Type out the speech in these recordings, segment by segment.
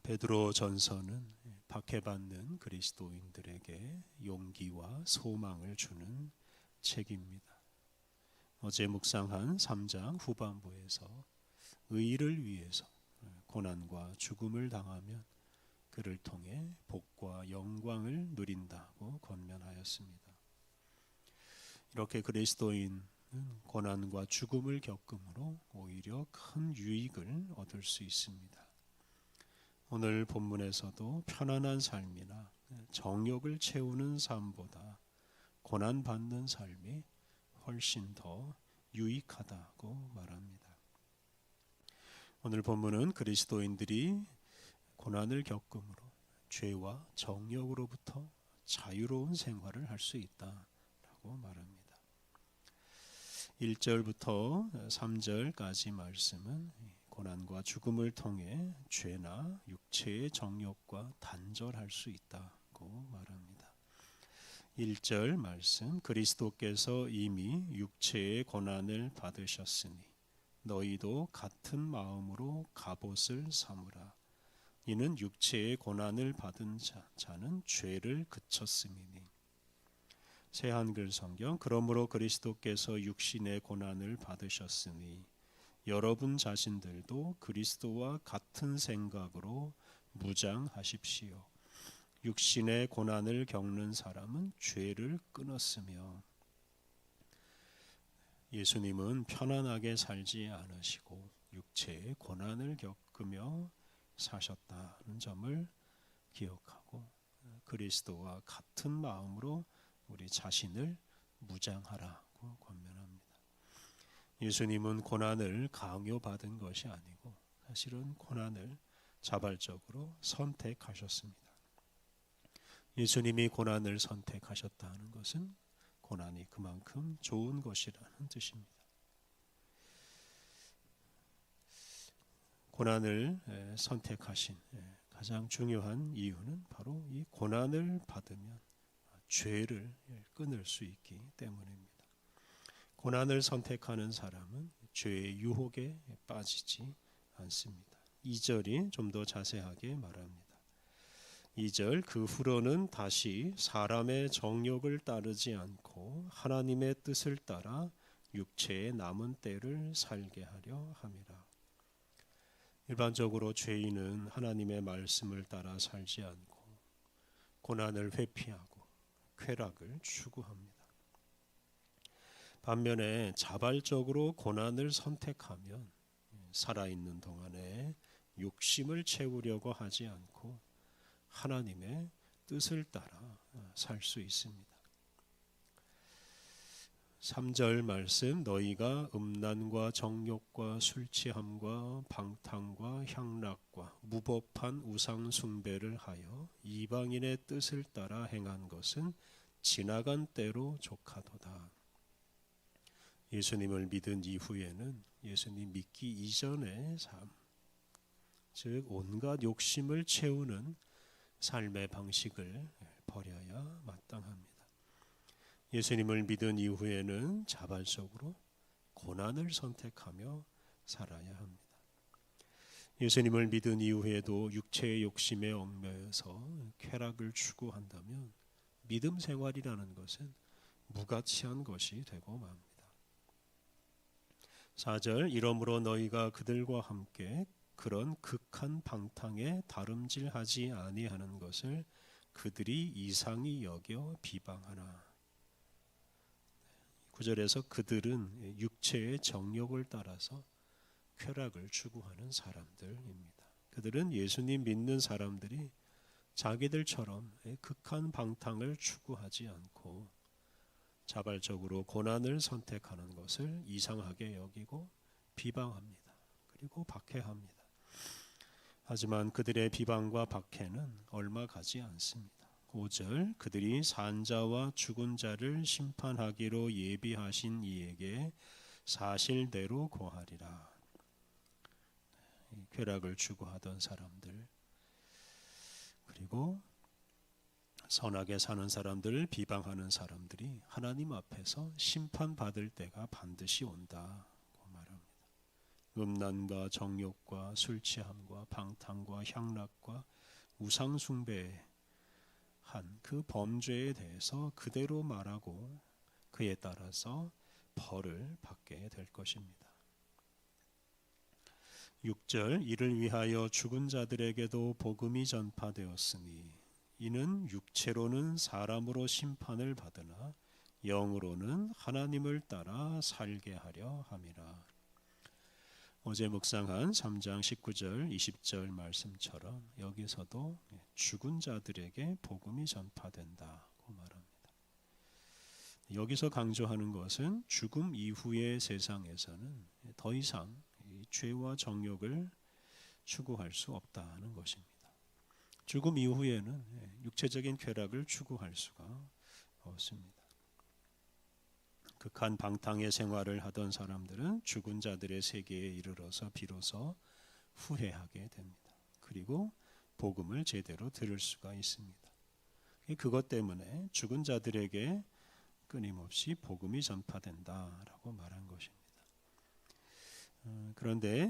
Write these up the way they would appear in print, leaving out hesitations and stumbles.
베드로 전서는 박해받는 그리스도인들에게 용기와 소망을 주는 책입니다. 어제 묵상한 3장 후반부에서 의를 위해서 고난과 죽음을 당하면 그를 통해 복과 영광을 누린다고 권면하였습니다. 이렇게 그리스도인은 고난과 죽음을 겪음으로 오히려 큰 유익을 얻을 수 있습니다. 오늘 본문에서도 편안한 삶이나 정욕을 채우는 삶보다 고난받는 삶이 훨씬 더 유익하다고 말합니다. 오늘 본문은 그리스도인들이 고난을 겪음으로 죄와 정욕으로부터 자유로운 생활을 할 수 있다라고 말합니다. 1절부터 3절까지 말씀은 고난과 죽음을 통해 죄나 육체의 정욕과 단절할 수 있다고 말합니다. 1절 말씀, 그리스도께서 이미 육체의 고난을 받으셨으니 너희도 같은 마음으로 갑옷을 삼으라. 이는 육체의 고난을 받은 자는 죄를 그쳤음이니. 새한글 성경, 그러므로 그리스도께서 육신의 고난을 받으셨으니 여러분 자신들도 그리스도와 같은 생각으로 무장하십시오. 육신의 고난을 겪는 사람은 죄를 끊었으며, 예수님은 편안하게 살지 않으시고 육체의 고난을 겪으며 사셨다는 점을 기억하고 그리스도와 같은 마음으로 우리 자신을 무장하라고 권면합니다. 예수님은 고난을 강요받은 것이 아니고 사실은 고난을 자발적으로 선택하셨습니다. 예수님이 고난을 선택하셨다는 것은 고난이 그만큼 좋은 것이라는 뜻입니다. 고난을 선택하신 가장 중요한 이유는 바로 이 고난을 받으면 죄를 끊을 수 있기 때문입니다. 고난을 선택하는 사람은 죄의 유혹에 빠지지 않습니다. 2절이 좀 더 자세하게 말합니다. 2절, 그 후로는 다시 사람의 정욕을 따르지 않고 하나님의 뜻을 따라 육체의 남은 때를 살게 하려 함이라. 일반적으로 죄인은 하나님의 말씀을 따라 살지 않고 고난을 회피하고 쾌락을 추구합니다. 반면에 자발적으로 고난을 선택하면 살아있는 동안에 욕심을 채우려고 하지 않고 하나님의 뜻을 따라 살 수 있습니다. 3절 말씀, 너희가 음란과 정욕과 술취함과 방탕과 향락과 무법한 우상 숭배를 하여 이방인의 뜻을 따라 행한 것은 지나간 때로 족하도다. 예수님을 믿은 이후에는 예수님 믿기 이전의 삶, 즉 온갖 욕심을 채우는 삶의 방식을 버려야 마땅합니다. 예수님을 믿은 이후에는 자발적으로 고난을 선택하며 살아야 합니다. 예수님을 믿은 이후에도 육체의 욕심에 얽매여서 쾌락을 추구한다면 믿음 생활이라는 것은 무가치한 것이 되고 맙니다. 4절, 이러므로 너희가 그들과 함께 그런 극한 방탕에 다름질하지 아니하는 것을 그들이 이상히 여겨 비방하나. 9절에서 그들은 육체의 정욕을 따라서 쾌락을 추구하는 사람들입니다. 그들은 예수님 믿는 사람들이 자기들처럼 극한 방탕을 추구하지 않고 자발적으로 고난을 선택하는 것을 이상하게 여기고 비방합니다. 그리고 박해합니다. 하지만 그들의 비방과 박해는 얼마 가지 않습니다. 5절, 그들이 산자와 죽은 자를 심판하기로 예비하신 이에게 사실대로 고하리라. 쾌락을 추구하던 사람들, 그리고 선하게 사는 사람들을 비방하는 사람들이 하나님 앞에서 심판받을 때가 반드시 온다고 말합니다. 음란과 정욕과 술 취함과 방탕과 향락과 우상 숭배한 그 범죄에 대해서 그대로 말하고 그에 따라서 벌을 받게 될 것입니다. 6절 이를 위하여 죽은 자들에게도 복음이 전파되었으니 이는 육체로는 사람으로 심판을 받으나 영으로는 하나님을 따라 살게 하려 함이라. 어제 묵상한 3장 19절 20절 말씀처럼 여기서도 죽은 자들에게 복음이 전파된다고 말합니다. 여기서 강조하는 것은 죽음 이후의 세상에서는 더 이상 죄와 정욕을 추구할 수 없다는 것입니다. 죽음 이후에는 육체적인 쾌락을 추구할 수가 없습니다. 극한 방탕의 생활을 하던 사람들은 죽은 자들의 세계에 이르러서 비로소 후회하게 됩니다. 그리고 복음을 제대로 들을 수가 있습니다. 그것 때문에 죽은 자들에게 끊임없이 복음이 전파된다라고 말한 것입니다. 그런데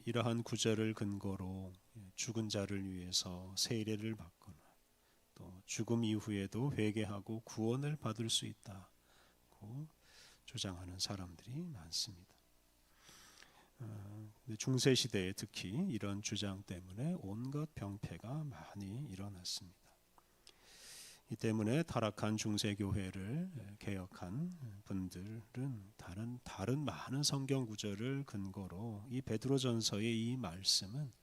이러한 구절을 근거로 죽은 자를 위해서 세례를 받거나 또 죽음 이후에도 회개하고 구원을 받을 수 있다고 주장하는 사람들이 많습니다. 중세 시대에 특히 이런 주장 때문에 온갖 병폐가 많이 일어났습니다. 이 때문에 타락한 중세 교회를 개혁한 분들은 다른 많은 성경 구절을 근거로 이 베드로전서의 이 말씀은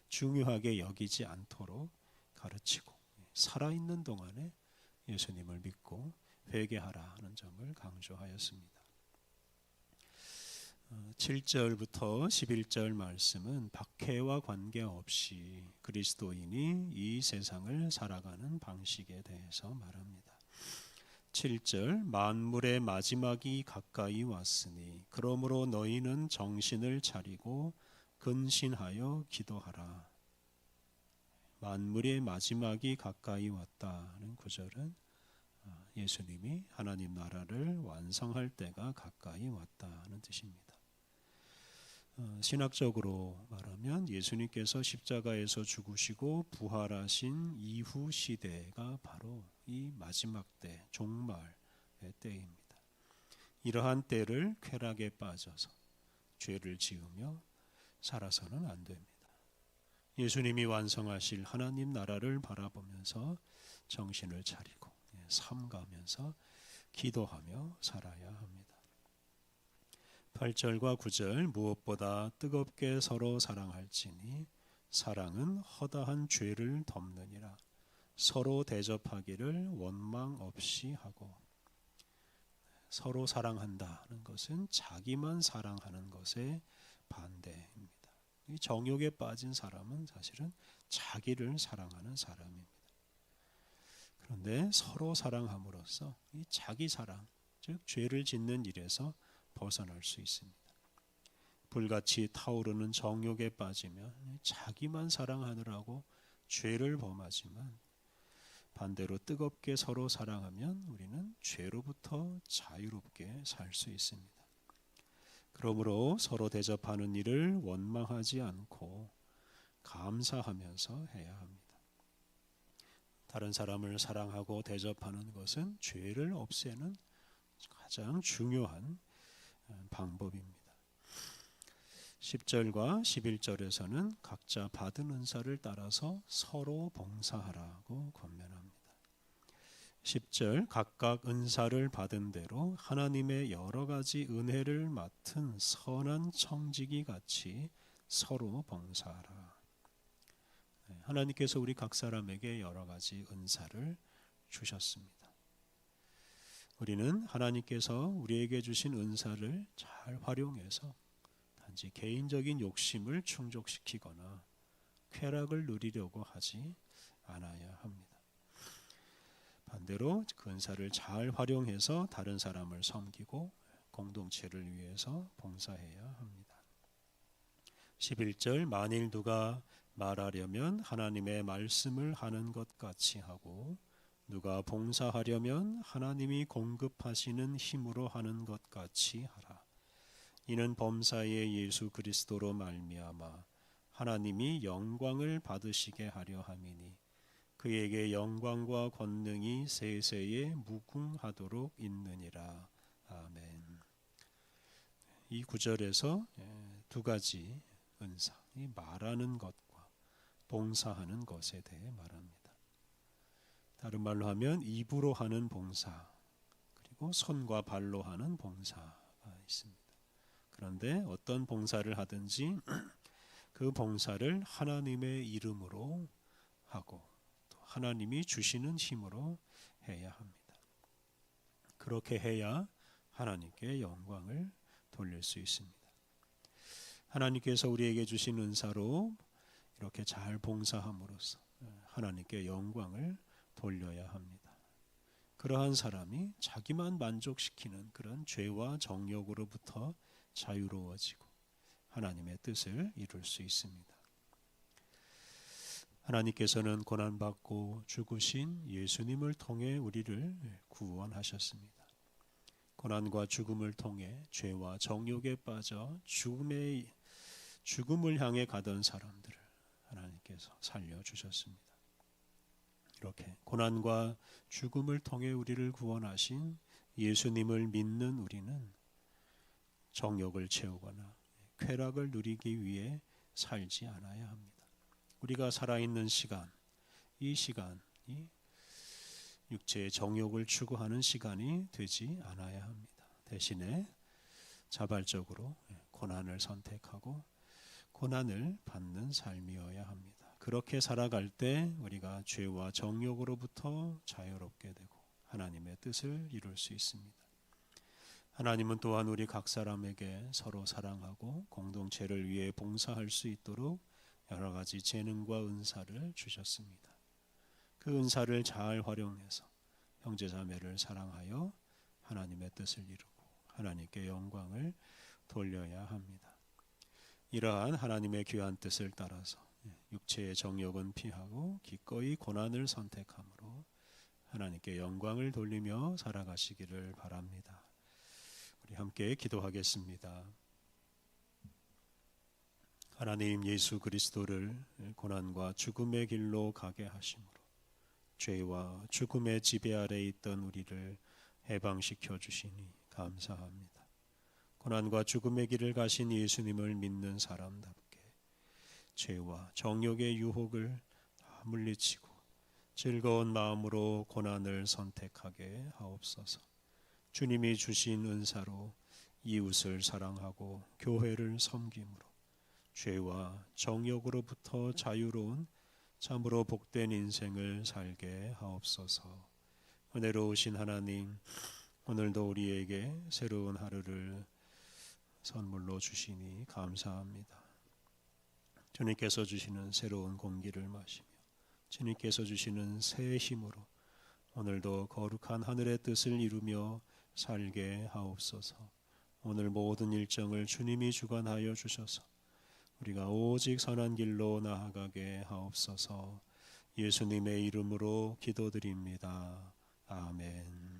중요하게 여기지 않도록 가르치고 살아있는 동안에 예수님을 믿고 회개하라는 점을 강조하였습니다. 7절부터 11절 말씀은 박해와 관계없이 그리스도인이 이 세상을 살아가는 방식에 대해서 말합니다. 7절 만물의 마지막이 가까이 왔으니 그러므로 너희는 정신을 차리고 근신하여 기도하라. 만물의 마지막이 가까이 왔다는 구절은 예수님이 하나님 나라를 완성할 때가 가까이 왔다는 뜻입니다. 신학적으로 말하면 예수님께서 십자가에서 죽으시고 부활하신 이후 시대가 바로 이 마지막 때, 종말의 때입니다. 이러한 때를 쾌락에 빠져서 죄를 지으며 살아서는 안 됩니다. 예수님이 완성하실 하나님 나라를 바라보면서 정신을 차리고 삼가면서 기도하며 살아야 합니다. 8절과 9절 무엇보다 뜨겁게 서로 사랑할지니 사랑은 허다한 죄를 덮느니라. 서로 대접하기를 원망 없이 하고. 서로 사랑한다는 것은 자기만 사랑하는 것의 반대입니다. 이 정욕에 빠진 사람은 사실은 자기를 사랑하는 사람입니다. 그런데 서로 사랑함으로써 이 자기 사랑, 즉 죄를 짓는 일에서 벗어날 수 있습니다. 불같이 타오르는 정욕에 빠지면 자기만 사랑하느라고 죄를 범하지만 반대로 뜨겁게 서로 사랑하면 우리는 죄로부터 자유롭게 살 수 있습니다. 그러므로 서로 대접하는 일을 원망하지 않고 감사하면서 해야 합니다. 다른 사람을 사랑하고 대접하는 것은 죄를 없애는 가장 중요한 방법입니다. 10절과 11절에서는 각자 받은 은사를 따라서 서로 봉사하라고 권면합니다. 10절 각각 은사를 받은 대로 하나님의 여러 가지 은혜를 맡은 선한 청지기 같이 서로 봉사하라. 하나님께서 우리 각 사람에게 여러 가지 은사를 주셨습니다. 우리는 하나님께서 우리에게 주신 은사를 잘 활용해서 단지 개인적인 욕심을 충족시키거나 쾌락을 누리려고 하지 않아야 합니다. 반대로 그 은사를 잘 활용해서 다른 사람을 섬기고 공동체를 위해서 봉사해야 합니다. 11절 만일 누가 말하려면 하나님의 말씀을 하는 것 같이 하고 누가 봉사하려면 하나님이 공급하시는 힘으로 하는 것 같이 하라. 이는 범사의 예수 그리스도로 말미암아 하나님이 영광을 받으시게 하려 함이니 그에게 영광과 권능이 세세에 무궁하도록 있느니라. 아멘. 이 구절에서 두 가지 은사, 이 말하는 것과 봉사하는 것에 대해 말합니다. 다른 말로 하면 입으로 하는 봉사, 그리고 손과 발로 하는 봉사가 있습니다. 그런데 어떤 봉사를 하든지 그 봉사를 하나님의 이름으로 하고 또 하나님이 주시는 힘으로 해야 합니다. 그렇게 해야 하나님께 영광을 돌릴 수 있습니다. 하나님께서 우리에게 주신 은사로 이렇게 잘 봉사함으로써 하나님께 영광을 돌려야 합니다. 그러한 사람이 자기만 만족시키는 그런 죄와 정욕으로부터 자유로워지고 하나님의 뜻을 이룰 수 있습니다. 하나님께서는 고난받고 죽으신 예수님을 통해 우리를 구원하셨습니다. 고난과 죽음을 통해 죄와 정욕에 빠져 죽음을 향해 가던 사람들을 하나님께서 살려주셨습니다. 이렇게 고난과 죽음을 통해 우리를 구원하신 예수님을 믿는 우리는 정욕을 채우거나 쾌락을 누리기 위해 살지 않아야 합니다. 우리가 살아있는 시간, 이 시간이 육체의 정욕을 추구하는 시간이 되지 않아야 합니다. 대신에 자발적으로 고난을 선택하고 고난을 받는 삶이어야 합니다. 그렇게 살아갈 때 우리가 죄와 정욕으로부터 자유롭게 되고 하나님의 뜻을 이룰 수 있습니다. 하나님은 또한 우리 각 사람에게 서로 사랑하고 공동체를 위해 봉사할 수 있도록 여러 가지 재능과 은사를 주셨습니다. 그 은사를 잘 활용해서 형제자매를 사랑하여 하나님의 뜻을 이루고 하나님께 영광을 돌려야 합니다. 이러한 하나님의 귀한 뜻을 따라서 육체의 정욕은 피하고 기꺼이 고난을 선택함으로 하나님께 영광을 돌리며 살아가시기를 바랍니다. 우리 함께 기도하겠습니다. 하나님, 예수 그리스도를 고난과 죽음의 길로 가게 하심으로 죄와 죽음의 지배 아래 있던 우리를 해방시켜 주시니 감사합니다. 고난과 죽음의 길을 가신 예수님을 믿는 사람답게 죄와 정욕의 유혹을 다 물리치고 즐거운 마음으로 고난을 선택하게 하옵소서. 주님이 주신 은사로 이웃을 사랑하고 교회를 섬김으로 죄와 정욕으로부터 자유로운 참으로 복된 인생을 살게 하옵소서. 은혜로우신 하나님, 오늘도 우리에게 새로운 하루를 선물로 주시니 감사합니다. 주님께서 주시는 새로운 공기를 마시며 주님께서 주시는 새 힘으로 오늘도 거룩한 하늘의 뜻을 이루며 살게 하옵소서. 오늘 모든 일정을 주님이 주관하여 주셔서 우리가 오직 선한 길로 나아가게 하옵소서. 예수님의 이름으로 기도드립니다. 아멘.